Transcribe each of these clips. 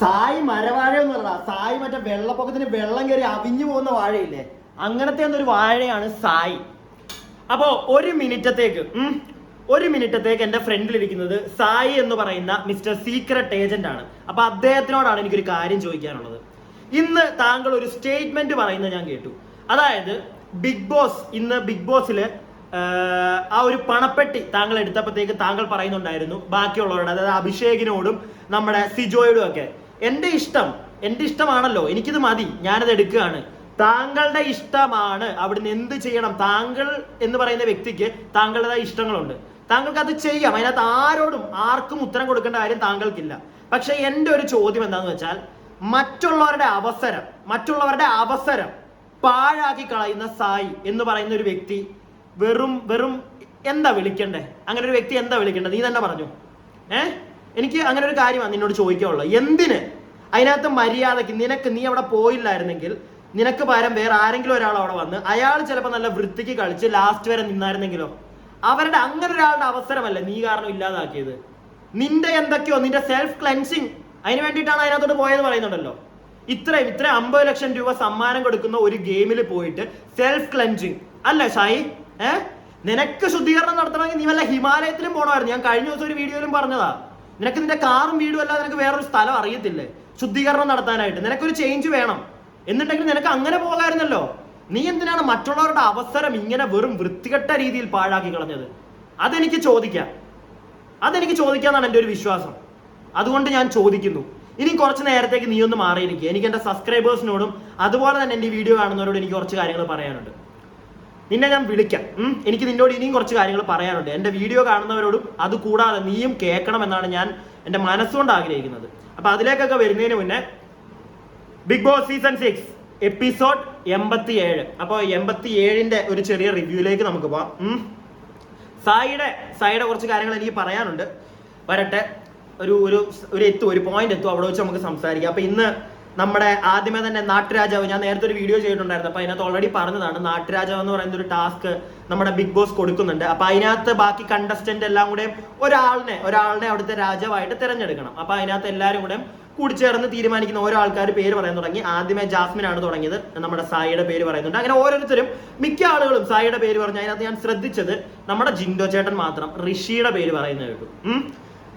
സായി മരവാഴ എന്നല്ല, സായി മറ്റേ വെള്ളപ്പൊക്കത്തിന് വെള്ളം കയറി അവിഞ്ഞു പോകുന്ന വാഴയില്ലേ, അങ്ങനത്തെ ഒരു വാഴയാണ് സായി. അപ്പോ ഒരു മിനിറ്റത്തേക്ക് എന്റെ ഫ്രണ്ടിലിരിക്കുന്നത് സായി എന്ന് പറയുന്ന മിസ്റ്റർ സീക്രട്ട് ഏജന്റ് ആണ്. അപ്പൊ അദ്ദേഹത്തിനോടാണ് എനിക്കൊരു കാര്യം ചോദിക്കാനുള്ളത്. ഇന്ന് താങ്കൾ ഒരു സ്റ്റേറ്റ്മെന്റ് പറയുന്നത് ഞാൻ കേട്ടു. അതായത് ബിഗ് ബോസില് ആ ഒരു പണപ്പെട്ടി താങ്കൾ എടുത്തപ്പോഴത്തേക്ക് താങ്കൾ പറയുന്നുണ്ടായിരുന്നു ബാക്കിയുള്ളവരോട്, അതായത് അഭിഷേകിനോടും നമ്മുടെ സിജോയോടും ഒക്കെ, എന്റെ ഇഷ്ടമാണല്ലോ, എനിക്കിത് മതി, ഞാനത് എടുക്കുകയാണ്. താങ്കളുടെ ഇഷ്ടമാണ്, അവിടുന്ന് എന്ത് ചെയ്യണം, താങ്കൾ എന്ന് പറയുന്ന വ്യക്തിക്ക് താങ്കളുടേതായ ഇഷ്ടങ്ങളുണ്ട്, താങ്കൾക്ക് അത് ചെയ്യാം, അതിനകത്ത് ആർക്കും ഉത്തരം കൊടുക്കേണ്ട കാര്യം താങ്കൾക്കില്ല. പക്ഷെ എൻ്റെ ഒരു ചോദ്യം എന്താണെന്ന് വെച്ചാൽ, മറ്റുള്ളവരുടെ അവസരം പാഴാക്കി കളയുന്ന സായി എന്ന് പറയുന്ന ഒരു വ്യക്തി വെറും എന്താ വിളിക്കണ്ടേ? അങ്ങനെ ഒരു വ്യക്തി എന്താ വിളിക്കേണ്ടത്? നീ തന്നെ പറഞ്ഞു. എനിക്ക് അങ്ങനെ ഒരു കാര്യമാണ് നിന്നോട് ചോദിക്കാനുള്ളത്. എന്തിന് അതിനകത്ത് മര്യാദയ്ക്ക് നീ അവിടെ പോയില്ലായിരുന്നെങ്കിൽ നിനക്ക് പകരം വേറെ ആരെങ്കിലും ഒരാൾ അവിടെ വന്ന് അയാൾ ചിലപ്പോൾ നല്ല വൃത്തിക്ക് കളിച്ച് ലാസ്റ്റ് വരെ നിന്നായിരുന്നെങ്കിലോ? അവരുടെ അങ്ങനെ ഒരാളുടെ അവസരമല്ല നീ കാരണം ഇല്ലാതാക്കിയത്. നിന്റെ എന്തൊക്കെയോ നിന്റെ സെൽഫ് ക്ലെൻസിങ് അതിന് വേണ്ടിയിട്ടാണ് അതിനകത്തോട്ട് പോയത് പറയുന്നുണ്ടല്ലോ. ഇത്രയും 50 ലക്ഷം രൂപ സമ്മാനം കൊടുക്കുന്ന ഒരു ഗെയിമിൽ പോയിട്ട് സെൽഫ് ക്ലെൻസിങ് അല്ലേ ഷായി? നിനക്ക് ശുദ്ധീകരണം നടത്തണമെങ്കിൽ നീ വല്ല ഹിമാലയത്തിലും പോകണമായിരുന്നു. ഞാൻ കഴിഞ്ഞ ദിവസം ഒരു വീഡിയോയിലും പറഞ്ഞതാ, നിനക്ക് നിന്റെ കാറും വീടും അല്ലാതെ നിനക്ക് വേറൊരു സ്ഥലം അറിയത്തില്ലേ ശുദ്ധീകരണം നടത്താനായിട്ട്? നിനക്കൊരു ചേഞ്ച് വേണം എന്നിട്ടെങ്കിൽ നിനക്ക് അങ്ങനെ പോകാമായിരുന്നല്ലോ. നീ എന്തിനാണ് മറ്റുള്ളവരുടെ അവസരം ഇങ്ങനെ വെറും വൃത്തികെട്ട രീതിയിൽ പാഴാക്കി കളഞ്ഞത്? അതെനിക്ക് ചോദിക്കാന്നാണ് എൻ്റെ ഒരു വിശ്വാസം. അതുകൊണ്ട് ഞാൻ ചോദിക്കുന്നു, ഇനി കുറച്ച് നേരത്തേക്ക് നീ ഒന്ന് മാറിയിരിക്കുക. എനിക്ക് എൻ്റെ സബ്സ്ക്രൈബേഴ്സിനോടും അതുപോലെ തന്നെ എൻ്റെ വീഡിയോ കാണുന്നവരോടും എനിക്ക് കുറച്ച് കാര്യങ്ങൾ പറയാനുണ്ട്. നിന്നെ ഞാൻ വിളിക്കാം. എനിക്ക് നിന്നോട് ഇനിയും കുറച്ച് കാര്യങ്ങൾ പറയാനുണ്ട്. എൻ്റെ വീഡിയോ കാണുന്നവരോടും അത് കൂടാതെ നീയും കേൾക്കണം എന്നാണ് ഞാൻ എൻ്റെ മനസ്സുകൊണ്ട് ആഗ്രഹിക്കുന്നത്. അപ്പൊ അതിലേക്കൊക്കെ വരുന്നതിന് മുന്നേ ബിഗ് ബോസ് സീസൺ 6 എപ്പിസോഡ് 87. അപ്പോൾ 87ന്റെ ഒരു ചെറിയ റിവ്യൂയിലേക്ക് നമുക്ക് പോവാം. സായിയുടെ കുറച്ച് കാര്യങ്ങൾ എനിക്ക് പറയാനുണ്ട്. വരട്ടെ, ഒരു പോയിന്റ് എത്തും, അവിടെ വെച്ച് നമുക്ക് സംസാരിക്കാം. അപ്പൊ ഇന്ന് നമ്മുടെ ആദ്യമേ തന്നെ നാട്ടുരാജാവ്, ഞാൻ നേരത്തെ ഒരു വീഡിയോ ചെയ്തിട്ടുണ്ടായിരുന്നു. അപ്പൊ അതിനകത്ത് ഓൾറെഡി പറഞ്ഞതാണ്, നാട്ടുരാജാവ് എന്ന് പറയുന്ന ഒരു ടാസ്ക് നമ്മുടെ ബിഗ് ബോസ് കൊടുക്കുന്നുണ്ട്. അപ്പൊ അതിനകത്ത് ബാക്കി കണ്ടസ്റ്റന്റ് എല്ലാം കൂടെ ഒരാളിനെ അവിടുത്തെ രാജാവായിട്ട് തിരഞ്ഞെടുക്കണം. അപ്പൊ അതിനകത്ത് എല്ലാവരും കൂടെ കൂടിച്ചേർന്ന് തീരുമാനിക്കുന്ന ഓരോ ആൾക്കാർ പേര് പറയാൻ തുടങ്ങി. ആദ്യമേ ജാസ്മിൻ ആണ് തുടങ്ങിയത്, നമ്മുടെ സായിയുടെ പേര് പറയുന്നുണ്ട്. അങ്ങനെ ഓരോരുത്തരും മിക്ക ആളുകളും സായിയുടെ പേര് പറഞ്ഞു. അതിനകത്ത് ഞാൻ ശ്രദ്ധിച്ചത് നമ്മുടെ ജിൻഡോ ചേട്ടൻ മാത്രം ഋഷിയുടെ പേര് പറയുന്നത് കേട്ടു.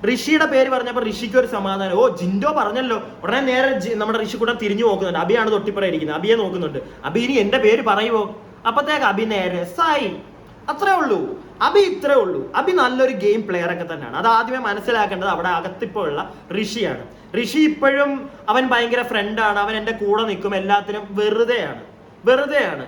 ഋഷിയുടെ പേര് പറഞ്ഞപ്പോൾ ഋഷിക്ക് ഒരു സമാധാനം. ഓ, ജിൻഡോ പറഞ്ഞല്ലോ. ഉടനെ നേരെ നമ്മുടെ ഋഷി കൂടെ തിരിഞ്ഞു നോക്കുന്നുണ്ട്. അബിയാണ് തൊട്ടിപ്പറയിരിക്കുന്നത്, അബിയെ നോക്കുന്നുണ്ട്. അബി ഇനി എന്റെ പേര് പറയുമോ? അപ്പത്തേക്ക് അബി നേരെ സായി. അത്രേ ഉള്ളൂ, അബി ഇത്രേ ഉള്ളൂ. അബി നല്ലൊരു ഗെയിം പ്ലെയർ ഒക്കെ തന്നെയാണ്. അത് ആദ്യമേ മനസ്സിലാക്കേണ്ടത് അവിടെ അകത്തിപ്പോഴുള്ള ഋഷിയാണ്. ഋഷി ഇപ്പോഴും അവൻ ഭയങ്കര ഫ്രണ്ടാണ്, അവൻ എൻ്റെ കൂടെ നിൽക്കും, എല്ലാത്തിനും വെറുതെയാണ്.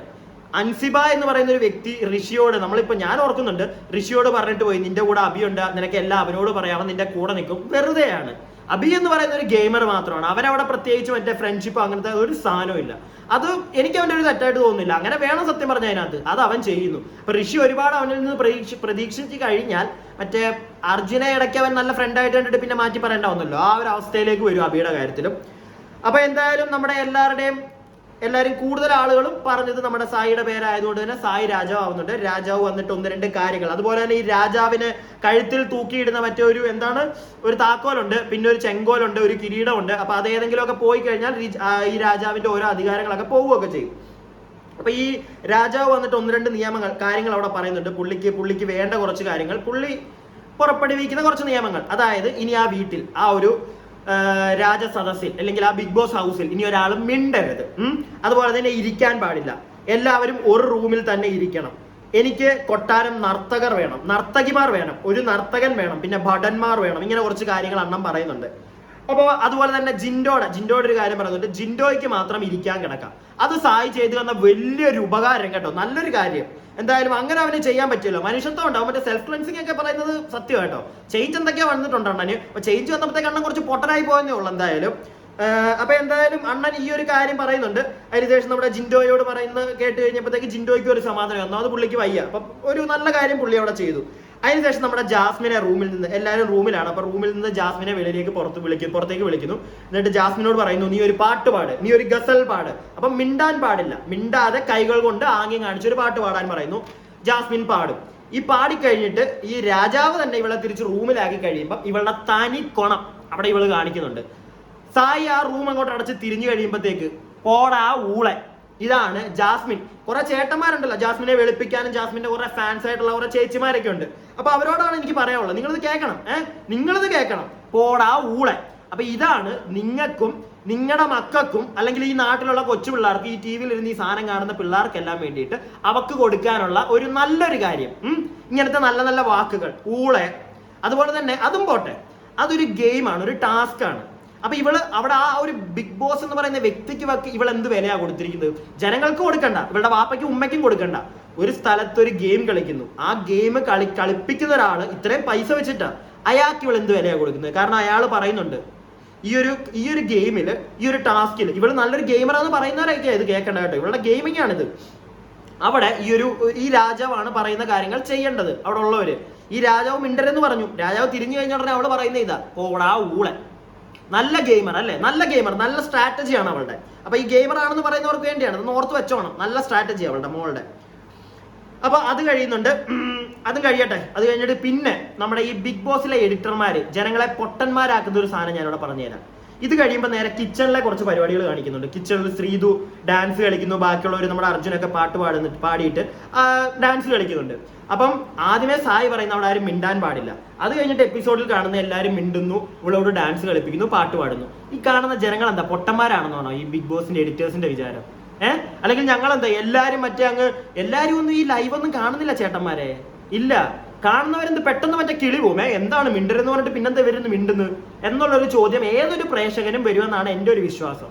അൻസിബ എന്ന് പറയുന്ന ഒരു വ്യക്തി ഋഷിയോട്, നമ്മളിപ്പോ ഞാൻ ഓർക്കുന്നുണ്ട്, ഋഷിയോട് പറഞ്ഞിട്ട് പോയി, നിന്റെ കൂടെ അബിയുണ്ട്, നിനക്ക് എല്ലാം അവനോട് പറയാം, നിന്റെ കൂടെ നിൽക്കും. വെറുതെയാണ്. അബി എന്ന് പറയുന്ന ഒരു ഗെയിമർ മാത്രമാണ്. അവനവിടെ പ്രത്യേകിച്ച് മറ്റേ ഫ്രണ്ട്ഷിപ്പ് അങ്ങനത്തെ ഒരു സാധനവും ഇല്ല. അത് എനിക്ക് അവൻ്റെ ഒരു തെറ്റായിട്ട് തോന്നുന്നില്ല. അങ്ങനെ വേണം സത്യം പറഞ്ഞ അതിനകത്ത്. അത് അവൻ ചെയ്യുന്നു. അപ്പൊ ഋഷി ഒരുപാട് അവനിൽ നിന്ന് പ്രതീക്ഷിച്ച് കഴിഞ്ഞാൽ മറ്റേ അർജുനെ ഇടയ്ക്ക് അവൻ നല്ല ഫ്രണ്ടായിട്ട് കണ്ടിട്ട് പിന്നെ മാറ്റി പറയേണ്ടാവുന്നല്ലോ. ആ ഒരു അവസ്ഥയിലേക്ക് വരും അബിയുടെ കാര്യത്തിലും. അപ്പൊ എന്തായാലും നമ്മുടെ എല്ലാവരും കൂടുതൽ ആളുകളും പറഞ്ഞത് നമ്മുടെ സായിയുടെ പേരായതുകൊണ്ട് തന്നെ സായി രാജാവ് ആവുന്നുണ്ട്. രാജാവ് വന്നിട്ട് 1-2 കാര്യങ്ങൾ, അതുപോലെ തന്നെ ഈ രാജാവിന് കഴുത്തിൽ തൂക്കിയിടുന്ന മറ്റൊരു ഒരു താക്കോലുണ്ട്, പിന്നെ ഒരു ചെങ്കോലുണ്ട്, ഒരു കിരീടമുണ്ട്. അപ്പൊ അത് ഏതെങ്കിലുമൊക്കെ പോയി കഴിഞ്ഞാൽ ഈ രാജാവിന്റെ ഓരോ അധികാരങ്ങളൊക്കെ പോവുകയൊക്കെ ചെയ്യും. അപ്പൊ ഈ രാജാവ് വന്നിട്ട് 1-2 കാര്യങ്ങൾ അവിടെ പറയുന്നുണ്ട്. പുള്ളിക്ക് വേണ്ട കുറച്ച് കാര്യങ്ങൾ, പുള്ളി പുറപ്പെടുവിക്കുന്ന കുറച്ച് നിയമങ്ങൾ. അതായത് ഇനി ആ വീട്ടിൽ ആ ഒരു രാജസദസ്സിൽ അല്ലെങ്കിൽ ആ ബിഗ് ബോസ് ഹൗസിൽ ഇനി ഒരാളും മിണ്ടരുത്. അതുപോലെ തന്നെ ഇരിക്കാൻ പാടില്ല. എല്ലാവരും ഒരു റൂമിൽ തന്നെ ഇരിക്കണം. എനിക്ക് കൊട്ടാരം നർത്തകർ വേണം, നർത്തകിമാർ വേണം, ഒരു നർത്തകൻ വേണം, പിന്നെ ഭടന്മാർ വേണം. ഇങ്ങനെ കുറച്ച് കാര്യങ്ങൾ അണ്ണം പറയുന്നുണ്ട്. അപ്പോൾ അതുപോലെ തന്നെ ജിൻഡോയുടെ ഒരു കാര്യം പറയുന്നുണ്ട്, ജിൻഡോയ്ക്ക് മാത്രം ഇരിക്കാൻ കിടക്കാം. അത് സായി ചെയ്തു തന്ന വലിയൊരു ഉപകാരം കേട്ടോ, നല്ലൊരു കാര്യം. എന്തായാലും അങ്ങനെ അവന് ചെയ്യാൻ പറ്റിയല്ലോ. മനുഷ്യത്വം ഉണ്ടാവും. മറ്റേ സെൽഫ് ക്ലെൻസിങ് ഒക്കെ പറയുന്നത് സത്യം കേട്ടോ. ചേഞ്ച് എന്തൊക്കെയാ വന്നിട്ടുണ്ട് അണ്ണന്. അപ്പൊ ചേഞ്ച് വന്നപ്പോഴത്തേക്ക് അണ്ണൻ കുറച്ച് പൊട്ടനായി പോയെന്നേ ഉള്ളൂ എന്തായാലും. അപ്പൊ എന്തായാലും അണ്ണൻ ഈ ഒരു കാര്യം പറയുന്നുണ്ട്. അതിനുശേഷം നമ്മുടെ ജിൻഡോയോട് പറയുന്നത് കേട്ട് കഴിഞ്ഞപ്പോഴത്തേക്ക് ജിൻഡോയ്ക്ക് ഒരു സമാധാനം വന്നു. അത് പുള്ളിക്ക് വയ്യ. അപ്പൊ ഒരു നല്ല കാര്യം പുള്ളി അവിടെ ചെയ്തു. അതിനുശേഷം നമ്മുടെ ജാസ്മിനെ റൂമിൽ നിന്ന്, എല്ലാവരും റൂമിലാണ്, അപ്പൊ റൂമിൽ നിന്ന് ജാസ്മിനെ വെളിയിലേക്ക് പുറത്തേക്ക് വിളിക്കുന്നു. എന്നിട്ട് ജാസ്മിനോട് പറയുന്നു, നീ ഒരു പാട്ട് പാട്, നീ ഒരു ഗസൽ പാട്. അപ്പൊ മിണ്ടാൻ പാടില്ല, മിണ്ടാതെ കൈകൾ കൊണ്ട് ആംഗ്യം കാണിച്ചൊരു പാട്ട് പാടാൻ പറയുന്നു. ജാസ്മിൻ പാടും. ഈ പാടിക്കഴിഞ്ഞിട്ട് ഈ രാജാവ് തന്നെ ഇവളെ തിരിച്ച് റൂമിലാക്കി കഴിയുമ്പോൾ ഇവളുടെ തനി കൊണം അവിടെ ഇവള് കാണിക്കുന്നുണ്ട്. സായി ആ റൂം അങ്ങോട്ട് അടച്ച് തിരിഞ്ഞു കഴിയുമ്പോഴത്തേക്ക് പോടാ ഊളെ. ഇതാണ് ജാസ്മിൻ. കുറെ ചേട്ടന്മാരുണ്ടല്ലോ ജാസ്മിനെ വെളുപ്പിക്കാനും, ജാസ്മിന്റെ കുറെ ഫാൻസ് ആയിട്ടുള്ള കുറെ ചേച്ചിമാരൊക്കെ ഉണ്ട്. അപ്പൊ അവരോടാണ് എനിക്ക് പറയാനുള്ളത്, നിങ്ങളിത് കേൾക്കണം. നിങ്ങളിത് കേൾക്കണം, പോടാ ഊളെ. അപ്പൊ ഇതാണ് നിങ്ങൾക്കും നിങ്ങളുടെ മക്കൾക്കും അല്ലെങ്കിൽ ഈ നാട്ടിലുള്ള കൊച്ചു പിള്ളേർക്ക്, ഈ ടി വിയിൽ ഇരുന്ന് ഈ സാധനം കാണുന്ന പിള്ളേർക്കെല്ലാം വേണ്ടിയിട്ട് അവർക്ക് കൊടുക്കാനുള്ള ഒരു നല്ലൊരു കാര്യം. ഇങ്ങനത്തെ നല്ല നല്ല വാക്കുകൾ, ഊളെ. അതുപോലെ തന്നെ അതും പോട്ടെ, അതൊരു ഗെയിമാണ്, ഒരു ടാസ്ക് ആണ്. അപ്പൊ ഇവള് അവിടെ ആ ഒരു ബിഗ് ബോസ് എന്ന് പറയുന്ന വ്യക്തിക്ക് ഇവൾ എന്ത് വിലയാ കൊടുത്തിരിക്കുന്നത്? ജനങ്ങൾക്ക് കൊടുക്കണ്ട, ഇവളുടെ വാപ്പയ്ക്കും ഉമ്മയ്ക്കും കൊടുക്കണ്ട. ഒരു സ്ഥലത്ത് ഒരു ഗെയിം കളിക്കുന്നു, ആ ഗെയിം കളിപ്പിക്കുന്ന ഒരാള് ഇത്രയും പൈസ വെച്ചിട്ടാ, അയാൾക്ക് ഇവൾ എന്ത് വിലയാ കൊടുക്കുന്നത്? കാരണം അയാൾ പറയുന്നുണ്ട് ഈ ഒരു ഗെയിമില്, ഈ ഒരു ടാസ്കിൽ ഇവള് നല്ലൊരു ഗെയിമറാന്ന് പറയുന്നവരൊക്കെ ഇത് കേൾക്കണ്ട കേട്ടോ, ഇവളുടെ ഗെയിമിംഗ് ആണിത്. അവിടെ ഈ രാജാവാണ് പറയുന്ന കാര്യങ്ങൾ ചെയ്യേണ്ടത്. അവിടെ ഉള്ളവര് ഈ രാജാവ് മിണ്ടരെന്ന് പറഞ്ഞു. രാജാവ് തിരിഞ്ഞു കഴിഞ്ഞ ഉടനെ അവള് പറയുന്ന ഇതാ, പോടാ ഊളെ. നല്ല ഗെയിമർ അല്ലേ, നല്ല ഗെയിമർ, നല്ല സ്ട്രാറ്റജിയാണ് അവളുടെ. അപ്പൊ ഈ ഗെയിമർ ആണെന്ന് പറയുന്നവർക്ക് വേണ്ടിയാണ്, അത് ഓർത്ത് വെച്ചോണം, നല്ല സ്ട്രാറ്റജി അവളുടെ മോളുടെ. അപ്പൊ അത് കഴിയുന്നുണ്ട്, അതും കഴിയട്ടെ. അത് കഴിഞ്ഞിട്ട് പിന്നെ നമ്മുടെ ഈ ബിഗ് ബോസിലെ എഡിറ്റർമാര് ജനങ്ങളെ പൊട്ടന്മാരാക്കുന്ന ഒരു സാധനം ഞാനിവിടെ പറഞ്ഞുതരാം. ഇത് കഴിയുമ്പോൾ നേരെ കിച്ചണിലെ കുറച്ച് പരിപാടികൾ കാണിക്കുന്നുണ്ട്. കിച്ചണിൽ ശ്രീതു ഡാൻസ് കളിക്കുന്നു, ബാക്കിയുള്ളവർ നമ്മുടെ അർജുനൊക്കെ പാട്ട് പാടിയിട്ട് ഡാൻസ് കളിക്കുന്നുണ്ട്. അപ്പം ആദ്യമേ സായി പറയുന്ന അവിടെ ആരും മിണ്ടാൻ പാടില്ല. അത് കഴിഞ്ഞിട്ട് എപ്പിസോഡിൽ കാണുന്ന എല്ലാവരും മിണ്ടുന്നു, ഇവളോട് ഡാൻസ് കളിപ്പിക്കുന്നു, പാട്ട് പാടുന്നു. ഈ കാണുന്ന ജനങ്ങൾ എന്താ പൊട്ടന്മാരാണെന്നാണോ ഈ ബിഗ് ബോസിന്റെ എഡിറ്റേഴ്സിന്റെ വിചാരം? അല്ലെങ്കിൽ ഞങ്ങളെന്താ എല്ലാരും എല്ലാരും ഒന്നും ഈ ലൈവ് ഒന്നും കാണുന്നില്ല ചേട്ടന്മാരെ? ഇല്ല, കാണുന്നവരെന്ത് പെട്ടെന്ന് മറ്റേ കിളി പോമേ, എന്താണ് മിണ്ടരെന്ന് പറഞ്ഞിട്ട് പിന്നെന്താ വരുന്നു മിണ്ടുന്നു എന്നുള്ളൊരു ചോദ്യം ഏതൊരു പ്രേക്ഷകനും വരുമെന്നാണ് എൻ്റെ ഒരു വിശ്വാസം.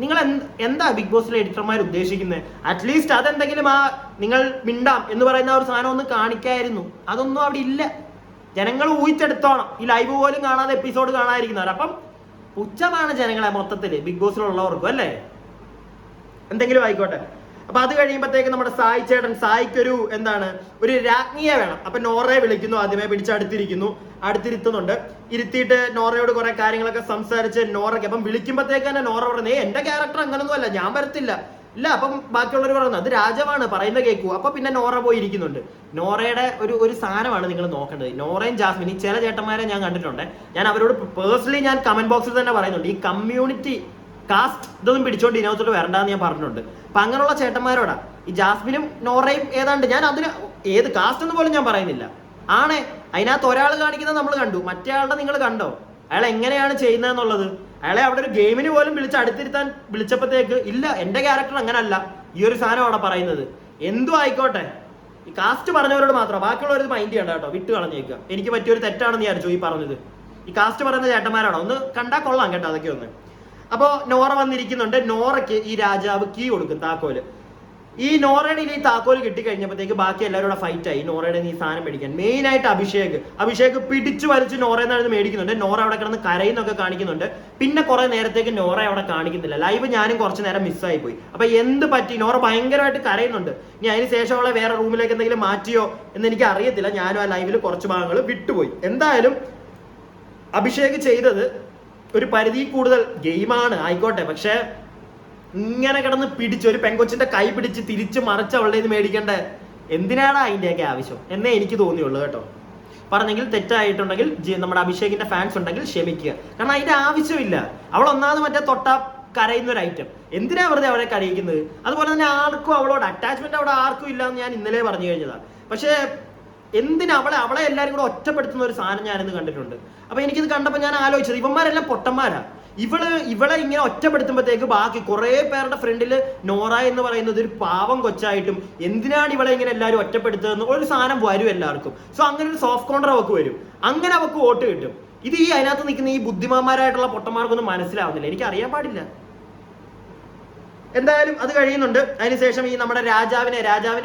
നിങ്ങൾ എന്താ ബിഗ് ബോസിലെ എഡിറ്റർമാർ ഉദ്ദേശിക്കുന്നത്? അറ്റ്ലീസ്റ്റ് അതെന്തെങ്കിലും നിങ്ങൾ മിണ്ടാം എന്ന് പറയുന്ന ഒരു സാധനം ഒന്ന് കാണിക്കായിരുന്നു. അതൊന്നും അവിടെ ഇല്ല. ജനങ്ങൾ ഊഹിച്ചെടുത്തോണം, ഈ ലൈവ് പോലും കാണാതെ എപ്പിസോഡ് കാണാതിരിക്കുന്നവർ. അപ്പം പുച്ഛമാണ് ജനങ്ങളെ മൊത്തത്തിൽ ബിഗ് ബോസിലുള്ളവർക്കും അല്ലേ, എന്തെങ്കിലും ആയിക്കോട്ടെ. അപ്പൊ അത് കഴിയുമ്പോഴത്തേക്ക് നമ്മുടെ സായി ചേട്ടൻ, സായിക്കൊരു ഒരു രാജ്ഞിയെ വേണം. അപ്പൊ നോറയെ വിളിക്കുന്നു, ആദ്യമേ അടുത്തിരുത്തുന്നുണ്ട്. ഇരുത്തിയിട്ട് നോറയോട് കുറെ കാര്യങ്ങളൊക്കെ സംസാരിച്ച് നോറയ്ക്ക്, അപ്പം വിളിക്കുമ്പോഴത്തേക്ക് തന്നെ നോറ പറയുന്നത് എന്റെ ക്യാരക്ടർ അങ്ങനൊന്നും അല്ല, ഞാൻ വരത്തില്ല. ഇല്ല, അപ്പം ബാക്കിയുള്ളവർ പറയുന്നത് അത് രാജാവാണ് പറയുന്ന കേൾക്കൂ. അപ്പൊ പിന്നെ നോറ പോയി ഇരിക്കുന്നുണ്ട്. നോറയുടെ ഒരു സാധനമാണ് നിങ്ങൾ നോക്കേണ്ടത്. നോറയും ജാസ്മിൻ, ചില ചേട്ടന്മാരെ ഞാൻ കണ്ടിട്ടുണ്ട്, ഞാൻ അവരോട് പേഴ്സണലി ഞാൻ കമന്റ് ബോക്സിൽ തന്നെ പറയുന്നുണ്ട്, ഈ കമ്മ്യൂണിറ്റി കാസ്റ്റ് ഇതൊന്നും പിടിച്ചോണ്ട് ഇതിനകത്തോട്ട് വരണ്ടെന്ന് ഞാൻ പറഞ്ഞിട്ടുണ്ട്. അപ്പൊ അങ്ങനെയുള്ള ചേട്ടന്മാരോടാ ഈ ജാസ്മിനും നോറയും ഏതാണ്ട്, ഞാൻ അതിന് ഏത് കാസ്റ്റ് എന്ന് പോലും ഞാൻ പറയുന്നില്ല. അതിനകത്ത് ഒരാൾ കാണിക്കുന്നത് നമ്മൾ കണ്ടു, മറ്റേ ആളുടെ നിങ്ങൾ കണ്ടോ? അയാൾ എങ്ങനെയാണ് ചെയ്യുന്നതെന്നുള്ളത്. അയാളെ അവിടെ ഒരു ഗെയിമിന് പോലും അടുത്തിരുത്താൻ വിളിച്ചപ്പോഴത്തേക്ക് ഇല്ല, എന്റെ ക്യാരക്ടർ അങ്ങനല്ല, ഈ ഒരു സാധനം അവിടെ പറയുന്നത്. എന്തും ആയിക്കോട്ടെ, ഈ കാസ്റ്റ് പറഞ്ഞവരോട് മാത്രം, ബാക്കിയുള്ളവർ മൈൻഡ് ചെയ്യണ്ട കേട്ടോ, വിട്ട് കളഞ്ഞേക്കുക. എനിക്ക് പറ്റിയൊരു തെറ്റാണെന്ന് വിചാരിച്ചു ഈ പറഞ്ഞത്. ഈ കാസ്റ്റ് പറയുന്ന ചേട്ടന്മാരാണോ, ഒന്ന് കണ്ടാൽ കൊള്ളാം കേട്ടോ അതൊക്കെ ഒന്ന്. അപ്പൊ നോറ വന്നിരിക്കുന്നുണ്ട്. നോറയ്ക്ക് ഈ രാജാവ് കീ കൊടുക്കും, താക്കോല്. ഈ നോറയുടെ ഈ താക്കോല് കിട്ടിക്കഴിഞ്ഞപ്പോഴത്തേക്ക് ബാക്കി എല്ലാവരും ഫൈറ്റ് ആയി നോറയുടെ ഈ സാധനം മേടിക്കാൻ. മെയിൻ ആയിട്ട് അഭിഷേക് പിടിച്ചു വലിച്ച് നോറയിൽ നിന്ന് മേടിക്കുന്നുണ്ട്. നോറ അവിടെ കിടന്ന് കരയുന്നൊക്കെ കാണിക്കുന്നുണ്ട്. പിന്നെ കുറെ നേരത്തേക്ക് നോറ അവിടെ കാണിക്കുന്നില്ല. ലൈവ് ഞാനും കുറച്ച് നേരം മിസ്സായി പോയി. അപ്പൊ എന്ത് പറ്റി? നോറ ഭയങ്കരമായിട്ട് കരയുന്നുണ്ട്. ഇനി അതിന് ശേഷം അവളെ വേറെ റൂമിലേക്ക് എന്തെങ്കിലും മാറ്റിയോ എന്ന് എനിക്ക് അറിയത്തില്ല. ഞാനും ആ ലൈവിൽ കുറച്ച് ഭാഗങ്ങൾ വിട്ടുപോയി. എന്തായാലും അഭിഷേക് ചെയ്തത് ഒരു പരിധി കൂടുതൽ ഗെയിമാണ് ആയിക്കോട്ടെ, പക്ഷെ ഇങ്ങനെ കിടന്ന് പിടിച്ച് ഒരു പെങ്കൊച്ചിന്റെ കൈ പിടിച്ച് തിരിച്ച് മറിച്ച് അവളുടെ ഇത് മേടിക്കേണ്ട എന്തിനാണ് അതിൻ്റെയൊക്കെ ആവശ്യം എന്നേ എനിക്ക് തോന്നിയുള്ളൂ കേട്ടോ. പറഞ്ഞെങ്കിൽ തെറ്റായിട്ടുണ്ടെങ്കിൽ നമ്മുടെ അഭിഷേകിന്റെ ഫാൻസ് ഉണ്ടെങ്കിൽ ക്ഷമിക്കുക, കാരണം അതിന്റെ ആവശ്യമില്ല. അവൾ ഒന്നാമത് മറ്റേ തൊട്ടാ കരയുന്ന ഒരു ഐറ്റം, എന്തിനാ വെറുതെ അവരെ കരയിക്കുന്നത്? അതുപോലെ തന്നെ ആർക്കും അവളോട് അറ്റാച്ച്മെന്റ് അവിടെ ആർക്കും ഇല്ല എന്ന് ഞാൻ ഇന്നലെ പറഞ്ഞു കഴിഞ്ഞതാണ്. പക്ഷേ എന്തിനാ അവളെ എല്ലാവരും കൂടെ ഒറ്റപ്പെടുത്തുന്ന ഒരു സാധനം ഞാനിന്ന് കണ്ടിട്ടുണ്ട്. അപ്പൊ എനിക്കിത് കണ്ടപ്പോൾ ഞാൻ ആലോചിച്ചത്, ഇവന്മാരെല്ലാം പൊട്ടന്മാരാ. ഇവളെ ഇങ്ങനെ ഒറ്റപ്പെടുത്തുമ്പോഴത്തേക്ക് ബാക്കി കുറെ പേരുടെ ഫ്രണ്ടിൽ നോറ എന്ന് പറയുന്നത് ഒരു പാവം കൊച്ചായിട്ടും എന്തിനാണ് ഇവളെ ഇങ്ങനെ എല്ലാവരും ഒറ്റപ്പെടുത്തുന്നത് ഒരു സാധനം വരും എല്ലാവർക്കും. സോ അങ്ങനെ ഒരു സോഫ്റ്റ് കോർണർ അവർക്ക് വരും, അങ്ങനെ അവർക്ക് വോട്ട് കിട്ടും. ഇത് ഈ അതിനകത്ത് നിൽക്കുന്ന ഈ ബുദ്ധിമാന്മാരായിട്ടുള്ള പൊട്ടന്മാർക്കൊന്നും മനസ്സിലാവുന്നില്ല, എനിക്ക് അറിയാൻ പാടില്ല. എന്തായാലും അത് കഴിയുന്നുണ്ട്. അതിനുശേഷം ഈ നമ്മുടെ രാജാവിന്റെ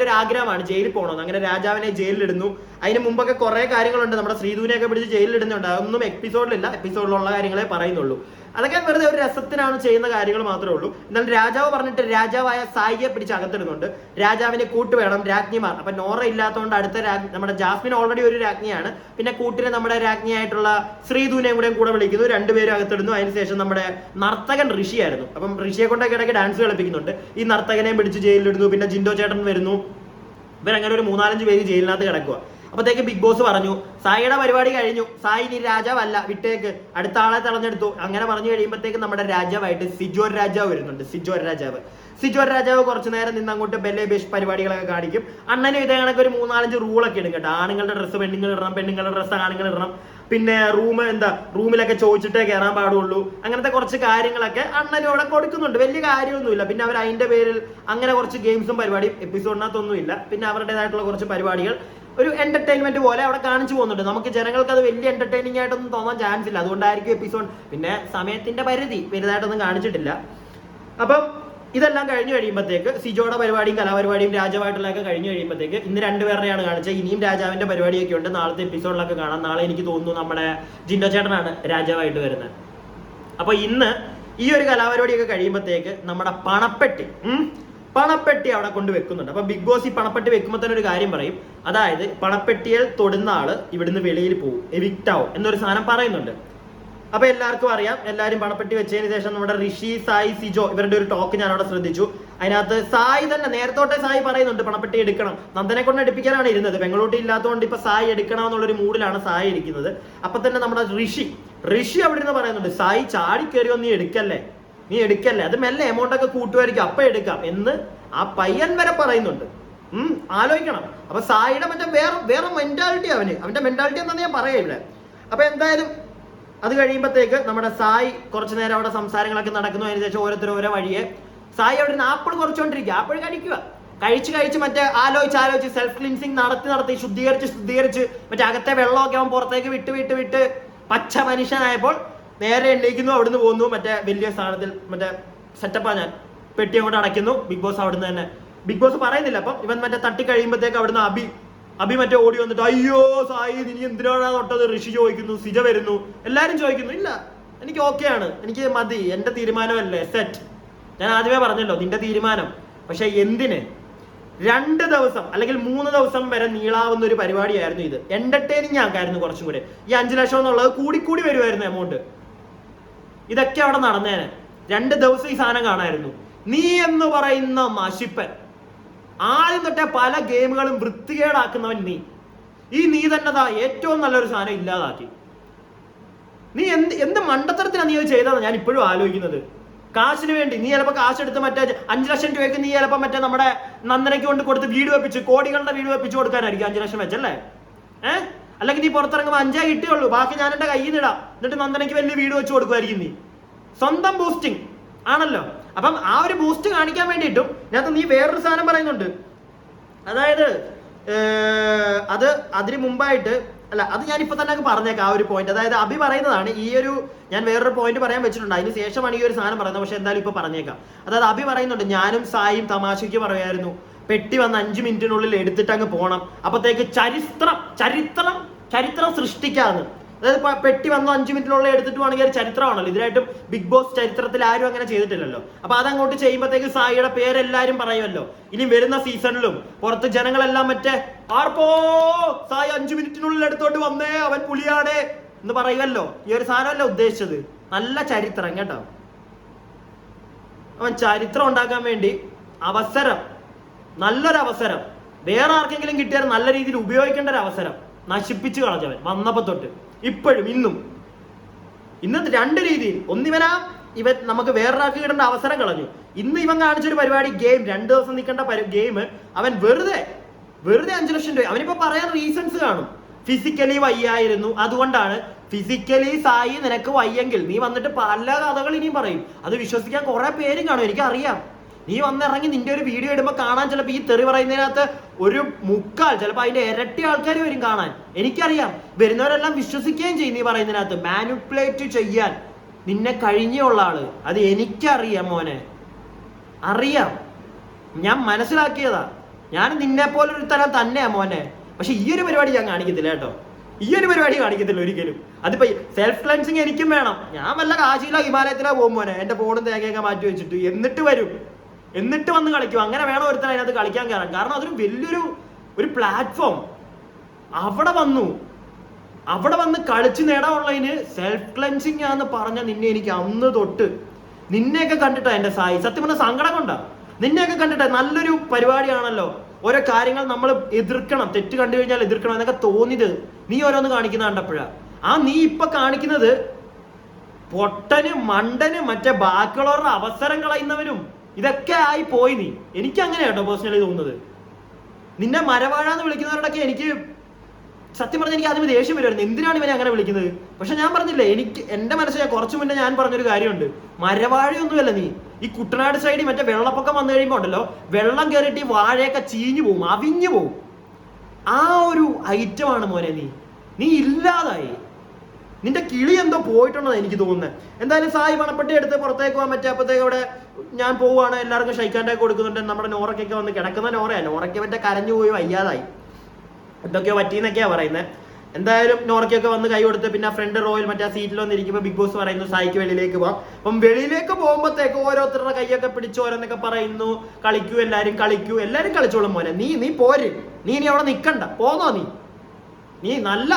ഒരു ആഗ്രഹമാണ് ജയിലിൽ പോകണമെന്ന്. അങ്ങനെ രാജാവിനെ ജയിലിലിടുന്നു. അതിന് മുമ്പൊക്കെ കുറെ കാര്യങ്ങളുണ്ട്, നമ്മുടെ ശ്രീധുവിനെയൊക്കെ പിടിച്ച് ജയിലിലിടുന്നുണ്ട്. അതൊന്നും എപ്പിസോഡിലില്ല, എപ്പിസോഡിലുള്ള കാര്യങ്ങളെ പറയുന്നുള്ളൂ. അതൊക്കെ വെറുതെ ഒരു രസത്തിനാണ് ചെയ്യുന്ന കാര്യങ്ങൾ മാത്രമേ ഉള്ളൂ. എന്നാൽ രാജാവ് പറഞ്ഞിട്ട് രാജാവായ സായിയെ പിടിച്ച് അകത്തിടുന്നുണ്ട്. രാജാവിനെ കൂട്ട് വേണം, രാജ്ഞിമാർ. അപ്പൊ നോറ ഇല്ലാത്തതുകൊണ്ട് അടുത്ത നമ്മുടെ ജാസ്മിൻ ഓൾറെഡി ഒരു രാജ്ഞിയാണ്. പിന്നെ കൂട്ടിന് നമ്മുടെ രാജ്ഞിയായിട്ടുള്ള ശ്രീധുവിനെയും കൂടെ വിളിക്കുന്നു. രണ്ടുപേരും അകത്തിടുന്നു. അതിനുശേഷം നമ്മുടെ നർത്തകൻ ഋഷിയായിരുന്നു. അപ്പം ഋഷിയെ കൊണ്ടൊക്കെ ഇടയ്ക്ക് ഡാൻസ് കളിപ്പിക്കുന്നുണ്ട്. ഈ നർത്തകനെയും പിടിച്ച് ജയിലിലിടുന്നു. പിന്നെ ജിൻഡോ ചേട്ടൻ വരുന്നു. ഇവരങ്ങനെ ഒരു 3-4 പേര് ജയിലിനകത്ത് കിടക്കുക. അപ്പത്തേക്ക് ബിഗ് ബോസ് പറഞ്ഞു സായിയുടെ പരിപാടി കഴിഞ്ഞു, സായി ഇനി രാജാവല്ല, വിട്ടേക്ക്, അടുത്ത ആളെ തെരഞ്ഞെടുത്തു. അങ്ങനെ പറഞ്ഞു കഴിയുമ്പോഴത്തേക്ക് നമ്മുടെ രാജാവായിട്ട് സിജോ രാജാവ് വരുന്നുണ്ട്. സിജോ രാജാവ് കുറച്ചു നേരം നിന്ന് അങ്ങോട്ട് ബെല്ലേ ബേഷ് പരിപാടികളൊക്കെ കാണിക്കും. അണ്ണനും ഇതേ കണക്ക് ഒരു 3-4 റൂളൊക്കെ ഇടും കേട്ടോ. ആണുങ്ങളുടെ ഡ്രസ്സ് പെണ്ണുങ്ങൾ ഇടണം, പെണ്ണുങ്ങളുടെ ഡ്രസ്സ് ആണുങ്ങൾ ഇടണം, പിന്നെ റൂമിലൊക്കെ ചോദിച്ചിട്ടേ കയറാൻ പാടുള്ളൂ, അങ്ങനത്തെ കുറച്ച് കാര്യങ്ങളൊക്കെ അണ്ണനും അവിടെ കൊടുക്കുന്നുണ്ട്. വലിയ കാര്യമൊന്നുമില്ല. പിന്നെ അവർ അതിന്റെ പേരിൽ അങ്ങനെ കുറച്ച് ഗെയിംസും പരിപാടിയും എപ്പിസോഡിനകത്തൊന്നുമില്ല. പിന്നെ അവരുടേതായിട്ടുള്ള കുറച്ച് പരിപാടികൾ ഒരു എന്റർടൈൻമെന്റ് പോലെ അവിടെ കാണിച്ചു പോകുന്നുണ്ട്. നമുക്ക് ജനങ്ങൾക്ക് അത് വലിയ എന്റർടൈനിങ് ആയിട്ടൊന്നും തോന്നാൻ ചാൻസ് ഇല്ല. അതുകൊണ്ടായിരിക്കും എപ്പിസോഡ്, പിന്നെ സമയത്തിന്റെ പരിധി വലുതായിട്ടൊന്നും കാണിച്ചിട്ടില്ല. അപ്പം ഇതെല്ലാം കഴിഞ്ഞു കഴിയുമ്പോഴത്തേക്ക് സിജോയുടെ പരിപാടിയും കലാപരിപാടിയും രാജാവായിട്ടുള്ളതൊക്കെ കഴിഞ്ഞു കഴിയുമ്പോഴത്തേക്ക് ഇന്ന് 2 പേരുടെയാണ് കാണിച്ചത്. ഇനിയും രാജാവിന്റെ പരിപാടിയൊക്കെ ഉണ്ട്. നാളത്തെ എപ്പിസോഡിലൊക്കെ കാണാം. നാളെ എനിക്ക് തോന്നുന്നു നമ്മുടെ ജിൻഡോ ചേട്ടനാണ് രാജാവായിട്ട് വരുന്നത്. അപ്പൊ ഇന്ന് ഈ ഒരു കലാപരിപാടിയൊക്കെ കഴിയുമ്പോഴത്തേക്ക് നമ്മുടെ പണപ്പെട്ടി അവിടെ കൊണ്ട് വെക്കുന്നുണ്ട്. അപ്പൊ ബിഗ് ബോസ് ഈ പണപ്പെട്ടി വെക്കുമ്പോൾ തന്നെ ഒരു കാര്യം പറയും. അതായത് പണപ്പെട്ടിയിൽ തൊടുന്ന ആള് ഇവിടുന്ന് വെളിയിൽ പോകും, എവിക്റ്റ് ആവും എന്നൊരു സാധനം പറയുന്നുണ്ട്. അപ്പൊ എല്ലാവർക്കും അറിയാം. എല്ലാവരും പണപ്പെട്ടി വെച്ചതിന് ശേഷം നമ്മുടെ ഋഷി, സായി, സിജോ ഇവരുടെ ഒരു ടോക്ക് ഞാൻ അവിടെ ശ്രദ്ധിച്ചു. അതിനകത്ത് സായി തന്നെ നേരത്തോട്ടെ സായി പറയുന്നുണ്ട് പണപ്പെട്ടി എടുക്കണം, നന്ദനെ കൊണ്ട് എടുപ്പിക്കാനാണ് ഇരുന്നത്. പെങ്ങളൂട്ടി ഇല്ലാത്തതുകൊണ്ട് ഇപ്പൊ സായി എടുക്കണം എന്നുള്ളൊരു മൂഡിലാണ് സായി ഇരിക്കുന്നത്. അപ്പൊ തന്നെ നമ്മുടെ ഋഷി അവിടെ നിന്ന് പറയുന്നുണ്ട് സായി ചാടി കയറിയോ നീ എടുക്കല്ലേ, അത് മെല്ലെ എമൗണ്ട് ഒക്കെ കൂട്ടുമായിരിക്കും, അപ്പൊ എടുക്കാം എന്ന് ആ പയ്യൻ വരെ പറയുന്നുണ്ട്. ആലോചിക്കണം. അപ്പൊ സായിയുടെ മറ്റേ വേറെ മെന്റാലിറ്റി അവന്റെ മെന്റാലിറ്റി എന്താണെന്ന് ഞാൻ പറയില്ല. അപ്പൊ എന്തായാലും അത് കഴിയുമ്പോഴത്തേക്ക് നമ്മുടെ സായി കുറച്ചു നേരം അവിടെ സംസാരങ്ങളൊക്കെ നടക്കുന്നു. അതിന് ശേഷം ഓരോ വഴിയെ സായി അവിടെ നിന്ന് ആപ്പിൾ കുറച്ചുകൊണ്ടിരിക്കുക. ആപ്പിൾ കഴിച്ച് മറ്റേ ആലോചിച്ച് സെൽഫ് ക്ലീൻസിങ് നടത്തി ശുദ്ധീകരിച്ച് മറ്റേ അകത്തെ വെള്ളമൊക്കെ അവൻ പുറത്തേക്ക് വിട്ട് പച്ച മനുഷ്യനായപ്പോൾ നേരെ എണ്ണീക്കുന്നു, അവിടുന്ന് പോകുന്നു. മറ്റേ വലിയ സ്ഥാനത്തിൽ മറ്റേ സെറ്റപ്പാ ഞാൻ പെട്ടി അങ്ങോട്ട് അടയ്ക്കുന്നു. ബിഗ് ബോസ് അവിടുന്ന് തന്നെ ബിഗ് ബോസ് പറയുന്നില്ല. അപ്പം ഇവൻ മറ്റേ തട്ടി കഴിയുമ്പോഴത്തേക്ക് അവിടുന്ന് അഭി മറ്റേ ഓടി വന്നിട്ട് അയ്യോ സായി നീ എന്തിനാണ് തൊട്ടത്, ഋഷി ചോദിക്കുന്നു, സിജ വരുന്നു, എല്ലാരും ചോദിക്കുന്നു. ഇല്ല, എനിക്ക് ഓക്കെയാണ്, എനിക്ക് മതി, എന്റെ തീരുമാനമല്ലേ, സെറ്റ്. ഞാൻ ആദ്യമേ പറഞ്ഞല്ലോ നിന്റെ തീരുമാനം. പക്ഷെ എന്തിന് 2 ദിവസം അല്ലെങ്കിൽ 3 ദിവസം വരെ നീളാവുന്ന ഒരു പരിപാടിയായിരുന്നു ഇത്. എന്റർടൈനിങ് ആക്കായിരുന്നു കുറച്ചും കൂടെ. ഈ 5 ലക്ഷം എന്നുള്ളത് കൂടി വരുമായിരുന്നു എമൗണ്ട്. ഇതൊക്കെ അവിടെ നടന്നേനെ. 2 ദിവസം ഈ സാധനം കാണായിരുന്നു. നീ എന്ന് പറയുന്ന നശിപ്പൻ, ആദ്യം തൊട്ടേ പല ഗെയിമുകളും വൃത്തികേടാക്കുന്നവൻ നീ തന്നെ ഏറ്റവും നല്ലൊരു സാധനം ഇല്ലാതാക്കി. നീ എന്ത് മണ്ടത്തരത്തിലാണ് നീ ചെയ്തതാണ് ഞാൻ ഇപ്പോഴും ആലോചിക്കുന്നത്. കാശിന് വേണ്ടി നീ ചിലപ്പോൾ കാശെടുത്ത് മറ്റേ 5 ലക്ഷം രൂപയ്ക്ക് നീ ചിലപ്പോൾ മറ്റേ നമ്മുടെ നന്ദനയ്ക്ക് കൊണ്ട് കൊടുത്ത് വീട് വെപ്പിച്ച് കോടികളുടെ വീട് വെപ്പിച്ച് കൊടുക്കാനായിരിക്കും 5 ലക്ഷം വെച്ചല്ലേ. അല്ലെങ്കിൽ നീ പുറത്തിറങ്ങുമ്പോൾ 5 കിട്ടിയുള്ളൂ, ബാക്കി ഞാൻ എന്റെ കയ്യിൽ നിന്ന് ഇടാം, എന്നിട്ട് നന്ദനയ്ക്ക് വലിയ വീട് വെച്ച് കൊടുക്കുമായിരിക്കും. നീ സ്വന്തം ബൂസ്റ്റിംഗ് ആണല്ലോ. അപ്പം ആ ഒരു ബൂസ്റ്റ് കാണിക്കാൻ വേണ്ടിയിട്ടും ഇതിനകത്ത് നീ വേറൊരു സാധനം പറയുന്നുണ്ട്. അതായത് അതിന് മുമ്പായിട്ട് അല്ല, അത് ഞാൻ ഇപ്പൊ തന്നെ പറഞ്ഞേക്കാം ആ ഒരു പോയിന്റ്. അതായത് അഭി പറയുന്നതാണ് ഈ ഒരു, ഞാൻ വേറൊരു പോയിന്റ് പറയാൻ വെച്ചിട്ടുണ്ട്, അതിന് ശേഷമാണ് ഈ ഒരു സാധനം പറയുന്നത്. പക്ഷെ എന്തായാലും ഇപ്പൊ പറഞ്ഞേക്കാം. അതായത് അഭി പറയുന്നുണ്ട് ഞാനും സായും തമാശയ്ക്ക് പറയായിരുന്നു പെട്ടി വന്ന് 5 മിനിറ്റിനുള്ളിൽ എടുത്തിട്ട് അങ്ങ് പോണം, അപ്പത്തേക്ക് ചരിത്രം സൃഷ്ടിക്കാന്ന്. അതായത് പെട്ടി വന്നു 5 മിനിറ്റിനുള്ള എടുത്തിട്ട് വേണമെങ്കിൽ ഒരു ചരിത്രമാണല്ലോ. ഇതിനായിട്ടും ബിഗ് ബോസ് ചരിത്രത്തിൽ ആരും അങ്ങനെ ചെയ്തിട്ടില്ലല്ലോ. അപ്പൊ അതങ്ങോട്ട് ചെയ്യുമ്പോഴത്തേക്ക് സായിയുടെ പേരെല്ലാരും പറയുമല്ലോ. ഇനി വരുന്ന സീസണിലും പുറത്ത് ജനങ്ങളെല്ലാം മറ്റേ ആർപ്പോ സായി 5 മിനിറ്റിനുള്ളിൽ എടുത്തോണ്ട് വന്നേ, അവൻ പുലിയാണേ എന്ന് പറയുമല്ലോ. ഈ ഒരു സാധനമല്ല ഉദ്ദേശിച്ചത്. നല്ല ചരിത്രം കേട്ടോ. അവൻ ചരിത്രം ഉണ്ടാക്കാൻ വേണ്ടി നല്ലൊരു അവസരം വേറെ ആർക്കെങ്കിലും കിട്ടിയാൽ നല്ല രീതിയിൽ ഉപയോഗിക്കേണ്ട ഒരു അവസരം നശിപ്പിച്ചു കളഞ്ഞവൻ വന്നപ്പോ തൊട്ട് ഇപ്പോഴും ഇന്നും 2 രീതിയിൽ. ഇവൻ നമുക്ക് വേറൊരാൾക്ക് കിടേണ്ട അവസരം കളഞ്ഞു. ഇന്ന് ഇവൻ കാണിച്ചൊരു പരിപാടി ഗെയിം, 2 ദിവസം നിൽക്കേണ്ട ഗെയിം അവൻ വെറുതെ 5 ലക്ഷം രൂപ. അവനിപ്പോ പറയാൻ റീസൺസ് കാണും. ഫിസിക്കലി വയ്യായിരുന്നു, അതുകൊണ്ടാണ്. ഫിസിക്കലി സായി നിനക്ക് വയ്യെങ്കിൽ നീ വന്നിട്ട് പല കഥകൾ ഇനിയും പറയും. അത് വിശ്വസിക്കാൻ കുറെ പേരും കാണും, എനിക്കറിയാം. നീ വന്നിറങ്ങി നിന്റെ ഒരു വീഡിയോ ഇടുമ്പോൾ കാണാൻ ചിലപ്പോൾ ഈ തെറി പറയുന്നതിനകത്ത് ഒരു 3/4 ചിലപ്പോൾ അതിന്റെ ഇരട്ടി ആൾക്കാർ വരും കാണാൻ. എനിക്കറിയാം. വരുന്നവരെല്ലാം വിശ്വസിക്കുകയും ചെയ്യും നീ പറയുന്നതിനകത്ത്. മാനിപ്പുലേറ്റ് ചെയ്യാൻ നിന്നെ കഴിഞ്ഞുള്ള ആള്, അത് എനിക്കറിയാം മോനെ, അറിയാം. ഞാൻ മനസ്സിലാക്കിയതാ. ഞാൻ നിന്നെ പോലെ ഒരു തരം തന്നെയാ മോനെ. പക്ഷെ ഈ ഒരു പരിപാടി ഞാൻ കാണിക്കത്തില്ല കേട്ടോ. ഈ ഒരു പരിപാടി കാണിക്കത്തില്ല ഒരിക്കലും. അതിപ്പോ സെൽഫ് ക്ലൻസിങ് എനിക്കും വേണം. ഞാൻ വല്ല കാശിയിലോ ഹിമാലയത്തിലോ പോകും മോനെ, എന്റെ ഫോണും തേങ്ങയൊക്കെ മാറ്റി വെച്ചിട്ട് എന്നിട്ട് വന്ന് കളിക്കും. അങ്ങനെ വേണം ഒരുത്തൻ അതിനകത്ത് കളിക്കാൻ കയറാൻ. കാരണം അതൊരു വലിയൊരു പ്ലാറ്റ്ഫോം. അവിടെ വന്ന് കളിച്ച് നേടാനുള്ളതിന് സെൽഫ് ക്ലൻസിങ് ആന്ന് പറഞ്ഞ നിന്നെ എനിക്ക് അന്ന് തൊട്ട് നിന്നെയൊക്കെ കണ്ടിട്ടാ എന്റെ സായി സത്യം പറഞ്ഞ സങ്കടം കൊണ്ടാ. നിന്നെയൊക്കെ കണ്ടിട്ടാ. നല്ലൊരു പരിപാടിയാണല്ലോ, ഓരോ കാര്യങ്ങൾ നമ്മൾ എതിർക്കണം, തെറ്റ് കണ്ടു കഴിഞ്ഞാൽ എതിർക്കണം എന്നൊക്കെ തോന്നിയത് നീ ഓരോന്ന് കാണിക്കുന്ന കണ്ടപ്പോഴാണ്. നീ ഇപ്പൊ കാണിക്കുന്നത് പൊട്ടന് മണ്ടന് മറ്റേ ബാക്കിയുള്ളവരുടെ അവസരം കളയുന്നവരും ഇതൊക്കെ ആയി പോയി നീ. എനിക്ക് അങ്ങനെ കേട്ടോ പേഴ്സണലി തോന്നുന്നത്. നിന്നെ മരവാഴ എന്ന് വിളിക്കുന്നവരോടൊക്കെ എനിക്ക് സത്യം പറഞ്ഞാൽ എനിക്ക് ആദ്യം ദേഷ്യം വരുമായിരുന്നു, എന്തിനാണ് ഇവനെ അങ്ങനെ വിളിക്കുന്നത്. പക്ഷെ ഞാൻ പറഞ്ഞില്ലേ, എനിക്ക് എന്റെ മനസ്സിൽ കുറച്ചു മുന്നേ ഞാൻ പറഞ്ഞൊരു കാര്യമുണ്ട്, മരവാഴയൊന്നുമല്ല നീ. ഈ കുട്ടനാട് സൈഡിൽ മറ്റേ വെള്ളപ്പൊക്കം വന്നു കഴിയുമ്പോൾ ഉണ്ടല്ലോ, വെള്ളം കയറിയിട്ട് ഈ വാഴയൊക്കെ ചീഞ്ഞു പോവും, അവിഞ്ഞു പോവും. ആ ഒരു ഐറ്റമാണ് മോനെ നീ ഇല്ലാതായി. നിന്റെ കിളി എന്തോ പോയിട്ടുണ്ടെന്ന് എനിക്ക് തോന്നുന്നത്. എന്തായാലും സായി പണപ്പെട്ടി എടുത്ത് പുറത്തേക്ക് പോകാൻ പറ്റുക. അപ്പോഴത്തേക്ക് അവിടെ ഞാൻ പോവുകയാണ്, എല്ലാവർക്കും ഷൈക്കാൻ്റെ കൊടുക്കുന്നുണ്ട്. നമ്മുടെ നോറയ്ക്കൊക്കെ വന്ന് കിടക്കുന്ന നോറയ്ക്ക് മറ്റേ കരഞ്ഞു പോയി വയ്യാതായി, എന്തൊക്കെയോ പറ്റിയെന്നൊക്കെയാ പറയുന്നത്. എന്തായാലും നോറയ്ക്കൊക്കെ വന്ന് കൈ കൊടുത്ത് പിന്നെ ഫ്രണ്ട് റോയിൽ മറ്റേ സീറ്റിൽ വന്നിരിക്കുമ്പോൾ ബിഗ് ബോസ് പറയുന്നു സായിക്ക് വെളിയിലേക്ക് പോകാം. അപ്പം വെളിയിലേക്ക് പോകുമ്പോഴത്തേക്ക് ഓരോരുത്തരുടെ കൈയൊക്കെ പിടിച്ച് ഓരോന്നൊക്കെ പറയുന്നു, കളിക്കൂ എല്ലാവരും കളിച്ചോളും മോനെ. നീ പോര്, നീ ഇനി അവിടെ നിൽക്കണ്ട, പോന്നോ നീ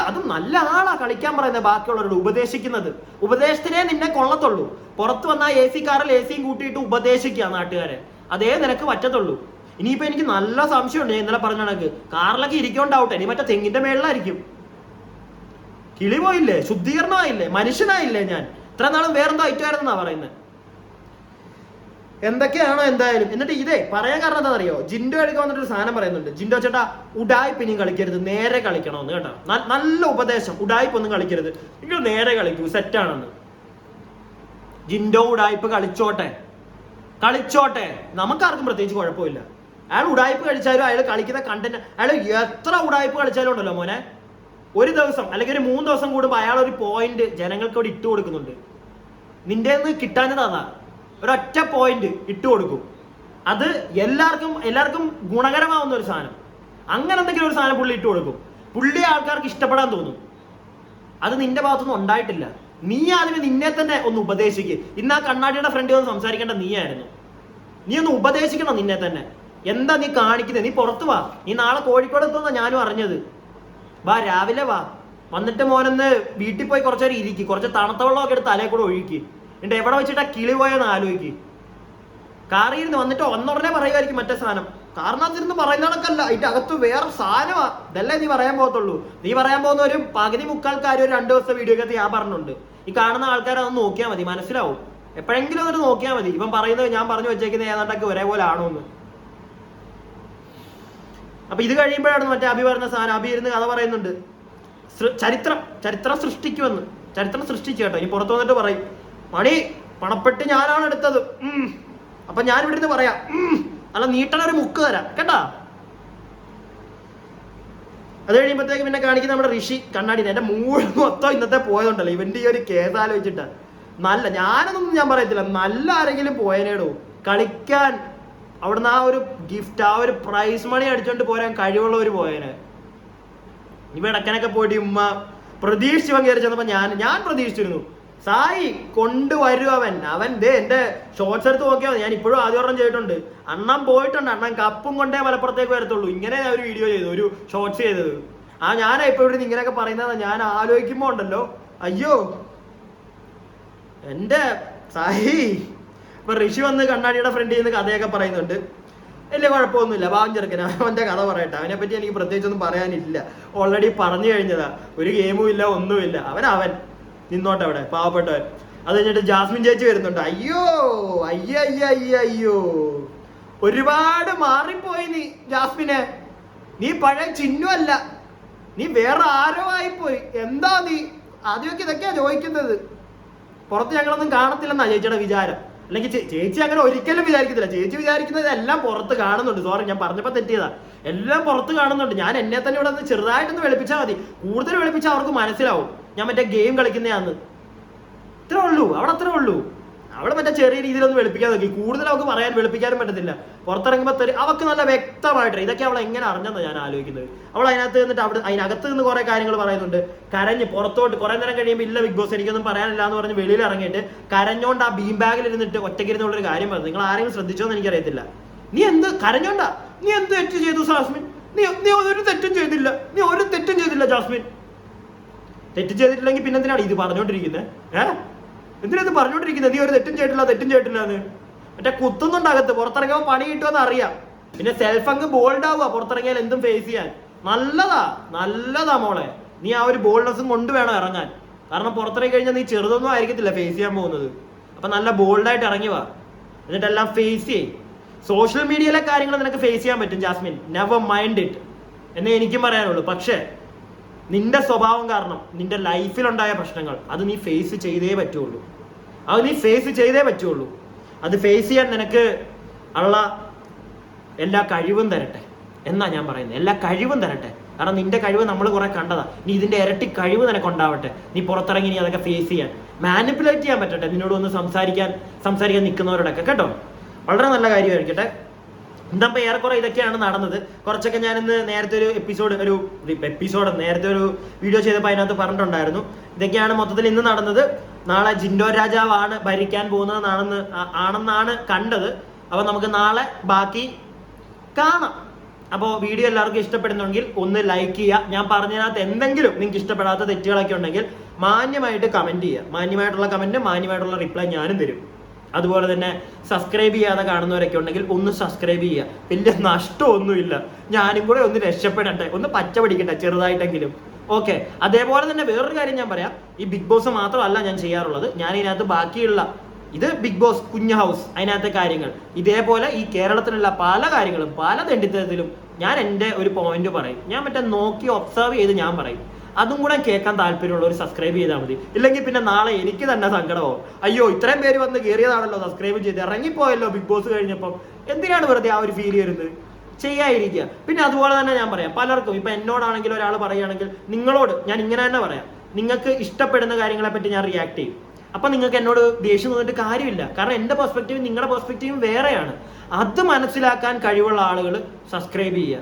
അതും നല്ല ആളാ കളിക്കാൻ പറയുന്നത്, ബാക്കിയുള്ളവരോട് ഉപദേശിക്കുന്നത്. ഉപദേശത്തിനേ നിന്നെ കൊള്ളത്തുള്ളൂ. പുറത്ത് വന്ന AC കാറിൽ ACയും കൂട്ടിയിട്ട് ഉപദേശിക്കുക നാട്ടുകാരെ, അതേ നിനക്ക് പറ്റത്തുള്ളൂ. ഇനിയിപ്പോ എനിക്ക് നല്ല സംശയമുണ്ട്, ഞാൻ ഇന്നലെ പറഞ്ഞ കണക്ക് കാറിലൊക്കെ ഇരിക്കോണ്ടാവട്ടെ, ഇനി മറ്റേ തെങ്ങിന്റെ മേളിലായിരിക്കും. കിളി പോയില്ലേ, ശുദ്ധീകരണമായില്ലേ, മനുഷ്യനായില്ലേ ഞാൻ. ഇത്ര നാളും വേറെന്തോ ഐറ്റമായിരുന്നാ പറയുന്നത്. എന്തൊക്കെയാണോ എന്തായാലും. എന്നിട്ട് ഇതേ പറയാൻ കാരണം എന്താ അറിയോ, ജിൻഡോ എടുക്കാൻ വന്നിട്ടൊരു സാധനം പറയുന്നുണ്ട്. ജിൻഡോ ചേട്ടാ ഉഡായിപ്പ് ഇനിയും കളിക്കരുത്, നേരെ കളിക്കണമെന്ന് കേട്ടോ. നല്ല ഉപദേശം, ഉഡായിപ്പ് ഒന്നും കളിക്കരുത്, നിങ്ങൾ നേരെ കളിക്കൂ, സെറ്റാണെന്ന്. ജിൻഡോ ഉഡായിപ്പ് കളിച്ചോട്ടെ, നമുക്കാർക്കും പ്രത്യേകിച്ച് കുഴപ്പമില്ല. അയാൾ ഉഡായിപ്പ് കളിച്ചാലും അയാൾ കളിക്കുന്ന കണ്ടന്റ്, അയാൾ എത്ര ഉഡായിപ്പ് കളിച്ചാലും ഉണ്ടല്ലോ മോനെ, ഒരു ദിവസം അല്ലെങ്കിൽ ഒരു 3 ദിവസം കൂടുമ്പോൾ അയാൾ ഒരു പോയിന്റ് ജനങ്ങൾക്ക് ഇവിടെ ഇട്ട് കൊടുക്കുന്നുണ്ട്. നിന്റെ കിട്ടാഞ്ഞത് അതാ, ഒരൊറ്റ പോയിന്റ് ഇട്ട് കൊടുക്കും. അത് എല്ലാവർക്കും ഗുണകരമാവുന്ന ഒരു സാധനം. അങ്ങനെ എന്തെങ്കിലും ഒരു സാധനം പുള്ളി ഇട്ട് കൊടുക്കും, പുള്ളി ആൾക്കാർക്ക് ഇഷ്ടപ്പെടാൻ തോന്നും. അത് നിന്റെ ഭാഗത്തൊന്നും ഉണ്ടായിട്ടില്ല. നീ ആദ്യമേ നിന്നെ തന്നെ ഒന്ന് ഉപദേശിക്ക്. ഇന്ന് ആ കണ്ണാടിയുടെ ഫ്രണ്ടിൽ ഒന്ന് സംസാരിക്കേണ്ട നീയായിരുന്നു. നീ ഒന്ന് ഉപദേശിക്കണം നിന്നെ തന്നെ. എന്താ നീ കാണിക്കുന്നത്? നീ പുറത്തു വാ. നീ നാളെ കോഴിക്കോട് എത്തുന്ന ഞാനും അറിഞ്ഞത്. വാ, രാവിലെ വാ. വന്നിട്ട് മോനൊന്ന് വീട്ടിൽ പോയി കുറച്ചേരം ഇരിക്കും, കുറച്ച് തണുത്ത വെള്ളമൊക്കെ എടുത്ത് തലയിൽ കൂടെ ഒഴുക്കി. എന്നിട്ട് എവിടെ വെച്ചിട്ടാ കിളി പോയെന്ന് ആലോചിക്ക്. കാറിയിരുന്ന് വന്നിട്ട് ഒന്നുടനെ പറയുമായിരിക്കും മറ്റേ സാധനം. കാറിനകത്തിരുന്ന് പറയുന്ന കണക്കല്ല, അതിന്റെ അകത്ത് വേറെ സാധനമാ. ഇതല്ലേ നീ പറയാൻ പോകത്തുള്ളൂ. നീ പറയാൻ പോകുന്ന ഒരു പകുതി മുക്കാൽക്കാർ ഒരു 2 ദിവസത്തെ വീഡിയോ ഒക്കെ ഞാൻ പറഞ്ഞിട്ടുണ്ട്. ഈ കാണുന്ന ആൾക്കാരെ അതൊന്ന് നോക്കിയാൽ മതി, മനസ്സിലാവും. എപ്പോഴെങ്കിലും എന്നിട്ട് നോക്കിയാൽ മതി ഇവൻ പറയുന്നത് ഞാൻ പറഞ്ഞു വെച്ചേക്കുന്നത് ഏതാണ്ടൊക്കെ ഒരേപോലെ ആണോ എന്ന്. അപ്പൊ ഇത് കഴിയുമ്പോഴാണ് മറ്റേ അഭി പറഞ്ഞ സാധനം. അഭി ഇരുന്ന് കഥ പറയുന്നുണ്ട്, ചരിത്രം സൃഷ്ടിക്കുമെന്ന്. ചരിത്രം സൃഷ്ടിച്ചു കേട്ടോ. ഇനി പുറത്തു വന്നിട്ട് പറയും, മണി പണപ്പെട്ടി ഞാനാണ് എടുത്തത്, അപ്പൊ ഞാൻ ഇവിടെ നിന്ന് പറയാം, അല്ല നീട്ടണൊരു മുക്ക് തരാം കേട്ടാ. അത് കഴിയുമ്പോഴത്തേക്ക് പിന്നെ കാണിക്കുന്ന നമ്മുടെ ഋഷി കണ്ണാടി. എന്റെ മൂഡ് മൊത്തം ഇന്നത്തെ പോയതുണ്ടല്ലോ ഇവന്റെ ഈ ഒരു കേസ് ആലോചിച്ചിട്ട്. ഞാനൊന്നും ഞാൻ പറയത്തില്ല, നല്ല ആരെങ്കിലും പോയനേടോ കളിക്കാൻ. അവിടുന്ന് ആ ഒരു ഗിഫ്റ്റ്, ആ ഒരു പ്രൈസ് മണി അടിച്ചോണ്ട് പോരാൻ കഴിവുള്ളവർ പോയേനെ. ഇവ ഇടക്കനൊക്കെ പോയിട്ട് ഉമ്മ പ്രതീക്ഷിച്ച് കയറി ചെന്നപ്പോ ഞാൻ പ്രതീക്ഷിച്ചിരുന്നു സായി കൊണ്ടുവരും. അവൻ എന്റെ ഷോർട്സ് എടുത്ത് നോക്കിയാൽ ഞാൻ ഇപ്പോഴും ആദ്യം ചെയ്തിട്ടുണ്ട്. അണ്ണൻ പോയിട്ടുണ്ട്, അണ്ണൻ കപ്പും കൊണ്ടേ മലപ്പുറത്തേക്ക് വരത്തുള്ളൂ. ഇങ്ങനെ ഞാൻ ഒരു വീഡിയോ ചെയ്തു, ഒരു ഷോർട്സ് ചെയ്തത്. ഞാനാ ഇപ്പൊ ഇവിടെ ഇങ്ങനെയൊക്കെ പറയുന്നത് ഞാൻ ആലോചിക്കുമ്പോ ഉണ്ടല്ലോ, അയ്യോ എന്റെ സായി. ഇപ്പൊ ഋഷി വന്ന് കണ്ണാടിയുടെ ഫ്രണ്ടിൽ നിന്ന് കഥയൊക്കെ പറയുന്നുണ്ട്. വലിയ കുഴപ്പമൊന്നുമില്ല, പാവം ചെറുക്കന. അവന്റെ കഥ പറയട്ടെ, അവനെ പറ്റി എനിക്ക് പ്രത്യേകിച്ചൊന്നും പറയാനില്ല. ഓൾറെഡി പറഞ്ഞു കഴിഞ്ഞതാ. ഒരു ഗെയിമും ഇല്ല, ഒന്നുമില്ല. അവൻ നിന്നോട്ടെ അവിടെ, പാവപ്പെട്ടവൻ. അത് കഴിഞ്ഞിട്ട് ജാസ്മിൻ ചേച്ചി വരുന്നുണ്ട്. അയ്യോ ഒരുപാട് മാറിപ്പോയി നീ ജാസ്മിനെ. നീ പഴയ ചിഹ്നമല്ല, നീ വേറെ ആരോ ആയിപ്പോയി. എന്താ നീ ആദ്യമൊക്കെ ഇതൊക്കെയാ ചോദിക്കുന്നത്. പുറത്ത് ഞങ്ങളൊന്നും കാണത്തില്ലെന്നാ ചേച്ചിയുടെ വിചാരം. അല്ലെങ്കിൽ ചേച്ചി അങ്ങനെ ഒരിക്കലും വിചാരിക്കത്തില്ല. ചേച്ചി വിചാരിക്കുന്നത് എല്ലാം പുറത്ത് കാണുന്നുണ്ട്. സോറി, ഞാൻ പറഞ്ഞപ്പോൾ തെറ്റിയതാ. എല്ലാം പുറത്ത് കാണുന്നുണ്ട്. ഞാൻ എന്നെ തന്നെ ഇവിടെ നിന്ന് ചെറുതായിട്ടൊന്ന് വെളുപ്പിച്ചാൽ മതി. കൂടുതൽ വെളുപ്പിച്ചാൽ അവർക്ക് മനസ്സിലാവും ഞാൻ മറ്റേ ഗെയിം കളിക്കുന്നതാന്ന്. ഇത്രേ ഉള്ളൂ, അത്രേ ഉള്ളൂ. അവള് മറ്റേ ചെറിയ രീതിയിലൊന്നും വെളുപ്പിക്കാൻ നോക്കി. കൂടുതൽ അവൾക്ക് വെളുപ്പിക്കാനും പറ്റത്തില്ല. പുറത്തിറങ്ങുമ്പോൾ അവൾക്ക് നല്ല വ്യക്തമായിട്ട് ഇതൊക്കെ അവൾ എങ്ങനെ അറിഞ്ഞെന്നാണ് ഞാൻ ആലോചിക്കുന്നത്. അവൾ അതിനകത്ത് നിന്നിട്ട് അതിനകത്ത് നിന്ന് കുറെ കാര്യങ്ങൾ പറയുന്നുണ്ട്. കരഞ്ഞ് പുറത്തോട്ട് കുറെ നേരം കഴിയുമ്പോൾ ഇല്ല ബിഗ് ബോസ് എനിക്കൊന്നും പറയാനില്ല എന്ന് പറഞ്ഞ് വെളിയിൽ ഇറങ്ങിയിട്ട് കരഞ്ഞോണ്ട് ആ ബീം ബാഗിൽ ഇരുന്നിട്ട് ഒറ്റയ്ക്കിരുന്നുള്ളൊരു കാര്യം പറഞ്ഞു. നിങ്ങൾ ആരെങ്കിലും ശ്രദ്ധിച്ചോന്ന് എനിക്കറിയത്തില്ല. നീ എന്ത് കരഞ്ഞോണ്ടാ? നീ എന്ത് തെറ്റ് ചെയ്തു ജാസ്മിൻ? നീ ഒരു തെറ്റും ചെയ്തില്ല. ജാസ്മിൻ തെറ്റ് ചെയ്തിട്ടില്ലെങ്കിൽ പിന്നെ എന്തിനാണ് ഇത് പറഞ്ഞോണ്ടിരിക്കുന്നത്? എന്തിനാ ഇത് പറഞ്ഞോണ്ടിരിക്കുന്നത്? നീ ഒരു തെറ്റും ചെയ്തിട്ടില്ല എന്ന്. മറ്റേ കുത്തുന്നുണ്ട് അകത്ത്. പുറത്തിറങ്ങുമ്പോൾ പണി കിട്ടുമെന്ന് അറിയാം. പിന്നെ സെൽഫ് അങ്ങ് ബോൾഡ് ആവുക, പുറത്തിറങ്ങിയാൽ എന്തും ഫേസ് ചെയ്യാൻ. നല്ലതാ മോളെ. നീ ആ ഒരു ബോൾഡ്നെസ്സും കൊണ്ട് വേണം ഇറങ്ങാൻ. കാരണം പുറത്തിറങ്ങി കഴിഞ്ഞാൽ നീ ചെറുതൊന്നും ആയിരിക്കത്തില്ല ഫേസ് ചെയ്യാൻ പോകുന്നത്. അപ്പൊ നല്ല ബോൾഡായിട്ട് ഇറങ്ങി വാ, എന്നിട്ടെല്ലാം ഫേസ് ചെയ്യും. സോഷ്യൽ മീഡിയയിലെ കാര്യങ്ങൾ നിനക്ക് ഫേസ് ചെയ്യാൻ പറ്റും ജാസ്മിൻ, നെവർ മൈൻഡ് ഇറ്റ് എന്നേ എനിക്കും പറയാനുള്ളൂ. പക്ഷേ നിന്റെ സ്വഭാവം കാരണം നിന്റെ ലൈഫിലുണ്ടായ പ്രശ്നങ്ങൾ അത് നീ ഫേസ് ചെയ്തേ പറ്റുള്ളൂ. അത് ഫേസ് ചെയ്യാൻ നിനക്ക് ഉള്ള എല്ലാ കഴിവും തരട്ടെ എന്നാ ഞാൻ പറയുന്നത്. എല്ലാ കഴിവും തരട്ടെ. കാരണം നിന്റെ കഴിവ് നമ്മൾ കുറെ കണ്ടതാ. നീ ഇതിന്റെ ഇരട്ടി കഴിവ് നിനക്ക് ഉണ്ടാവട്ടെ. നീ പുറത്തിറങ്ങി നീ അതൊക്കെ ഫേസ് ചെയ്യാൻ, മാനിപ്പുലേറ്റ് ചെയ്യാൻ പറ്റട്ടെ നിന്നോട് ഒന്ന് സംസാരിക്കാൻ നിൽക്കുന്നവരോടൊക്കെ കേട്ടോ. വളരെ നല്ല കാര്യമായിരിക്കട്ടെ. ഇന്നപ്പോൾ ഏറെക്കുറെ ഇതൊക്കെയാണ് നടന്നത്. കുറച്ചൊക്കെ ഞാനിന്ന് നേരത്തെ ഒരു നേരത്തെ ഒരു വീഡിയോ ചെയ്തപ്പോൾ അതിനകത്ത് പറഞ്ഞിട്ടുണ്ടായിരുന്നു. ഇതൊക്കെയാണ് മൊത്തത്തിൽ ഇന്ന് നടന്നത്. നാളെ ജിൻഡോ രാജാവാണ് ഭരിക്കാൻ പോകുന്നതാണെന്നാണ് കണ്ടത്. അപ്പോൾ നമുക്ക് നാളെ ബാക്കി കാണാം. അപ്പോൾ വീഡിയോ എല്ലാവർക്കും ഇഷ്ടപ്പെടുന്നുണ്ടെങ്കിൽ ഒന്ന് ലൈക്ക് ചെയ്യുക. ഞാൻ പറഞ്ഞതിനകത്ത് എന്തെങ്കിലും നിങ്ങൾക്ക് ഇഷ്ടപ്പെടാത്ത തെറ്റുകളൊക്കെ ഉണ്ടെങ്കിൽ മാന്യമായിട്ട് കമൻറ്റ് ചെയ്യുക. മാന്യമായിട്ടുള്ള കമൻറ്റ്, മാന്യമായിട്ടുള്ള റിപ്ലൈ ഞാനും തരും. അതുപോലെ തന്നെ സബ്സ്ക്രൈബ് ചെയ്യാതെ കാണുന്നവരൊക്കെ ഉണ്ടെങ്കിൽ ഒന്ന് സബ്സ്ക്രൈബ് ചെയ്യുക. വലിയ നഷ്ടമൊന്നുമില്ല. ഞാനും കൂടെ ഒന്ന് രക്ഷപ്പെടട്ടെ, ഒന്ന് പച്ച പിടിക്കട്ടെ ചെറുതായിട്ടെങ്കിലും. ഓക്കെ. അതേപോലെ തന്നെ വേറൊരു കാര്യം ഞാൻ പറയാം. ഈ ബിഗ് ബോസ് മാത്രമല്ല ഞാൻ ചെയ്യാറുള്ളത്. ഞാൻ ഇതിനകത്ത് ബാക്കിയുള്ള ഇത് ബിഗ് ബോസ്, കുഞ്ഞ് ഹൗസ്, അതിനകത്തെ കാര്യങ്ങൾ ഇതേപോലെ ഈ കേരളത്തിലുള്ള പല കാര്യങ്ങളും പല തെണ്ടിത്തരത്തിലും ഞാൻ എൻ്റെ ഒരു പോയിന്റ് പറയും. ഞാൻ നോക്കി ഒബ്സർവ് ചെയ്ത് ഞാൻ പറയും. അതും കൂടെ കേൾക്കാൻ താല്പര്യമുള്ളവർ സബ്സ്ക്രൈബ് ചെയ്താൽ മതി. ഇല്ലെങ്കിൽ പിന്നെ നാളെ എനിക്ക് തന്നെ സങ്കടമോ, അയ്യോ ഇത്രയും പേര് വന്ന് കയറിയതാണല്ലോ സബ്സ്ക്രൈബ് ചെയ്ത് ഇറങ്ങിപ്പോയല്ലോ ബിഗ് ബോസ് കഴിഞ്ഞപ്പം, എന്തിനാണ് വെറുതെ ആ ഒരു ഫീൽ വരുന്നത്? ചെയ്യാതിരിക്കുക. പിന്നെ അതുപോലെ തന്നെ ഞാൻ പറയാം, പലർക്കും ഇപ്പൊ എന്നോടാണെങ്കിൽ ഒരാൾ പറയുകയാണെങ്കിൽ നിങ്ങളോട് ഞാൻ ഇങ്ങനെ തന്നെ പറയാം. നിങ്ങൾക്ക് ഇഷ്ടപ്പെടുന്ന കാര്യങ്ങളെ പറ്റി ഞാൻ റിയാക്ട് ചെയ്യും. അപ്പൊ നിങ്ങൾക്ക് എന്നോട് ദേഷ്യം തോന്നിട്ട് കാര്യമില്ല. കാരണം എന്റെ പെർസ്പെക്റ്റീവും നിങ്ങളുടെ പെർസ്പെക്റ്റീവും വേറെയാണ്. അത് മനസ്സിലാക്കാൻ കഴിവുള്ള ആളുകൾ സബ്സ്ക്രൈബ് ചെയ്യുക.